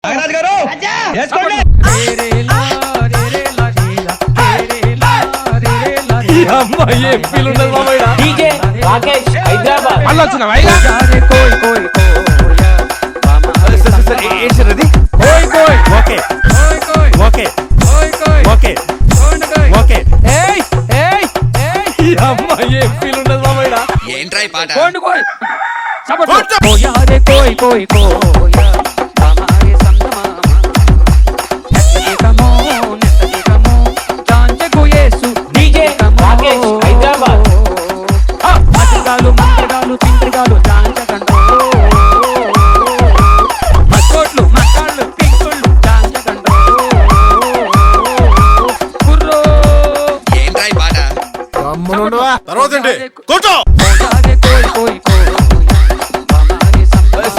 నాగరాజు గారు వేసుకోండి. డీజే రాకేష్ హైదరాబాద్. మళ్ళీ వచ్చినావా ఇక? Okay okay okay okay. ఏయ్ ఏయ్ ఏయ్ ఈ అమ్మాయి ఏం ఫీల్ ఉండదు మామయ్య. ఏంట్రా ఈ పాట? కోండి కోయ్ కోయారే కోయ్ కోయ్ కోయా హమారే సంగమామ నెట్టకేకమో నెట్టకేకమో జాంజకు యేసు. డీజే రాకేష్ హైదరాబాద్. మంత్రగాలు మంత్రగాలు పింత్రిగాలు జాంజకండో మస్కోట్లు మక్కాళ్ళు పింకుళ్ళు జాంజకండో కుర్రో. ఏంట్రా ఈ పాట? తర్వాత ఏంటి? కూర్చో. కోయారే కోయ్ కోయ్ కోయా హమారే సంగమామ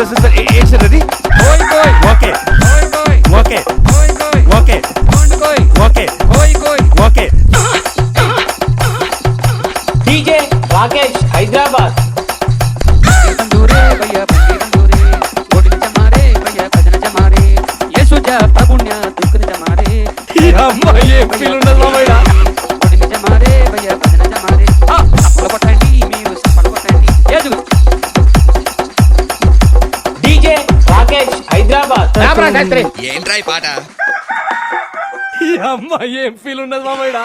ఏంటి సార్ అది? కోయ్ కోయ్ ఓకే కోయ్ కోయ్ ఓకే కోయ్ కోయ్ ఓకే కోండి కోయ్ ఓకే కోయ్ కోయ్. ఓకే. డీజే రాకేష్ హైదరాబాద్. బందూరే భయ్యా బందూరే గోడిన జమారే భయ్యా భజన జమారే యేసు జా ప్రభుణ్య దుఃఖన జమారే. ఈ అమ్మాయి ఏం ఫీల్ ఉండదు మామయ్య. గోడిన జమారే భయ్యా భజన జమారే. అప్పుల కొట్టండి మీరు సపడ కొట్టండి. యేసు డీజే రాకేష్ హైదరాబాద్. ఏంట్రా ఈ పాట? ఈ అమ్మాయి ఏం ఫీల్ ఉండదు మామయ్య.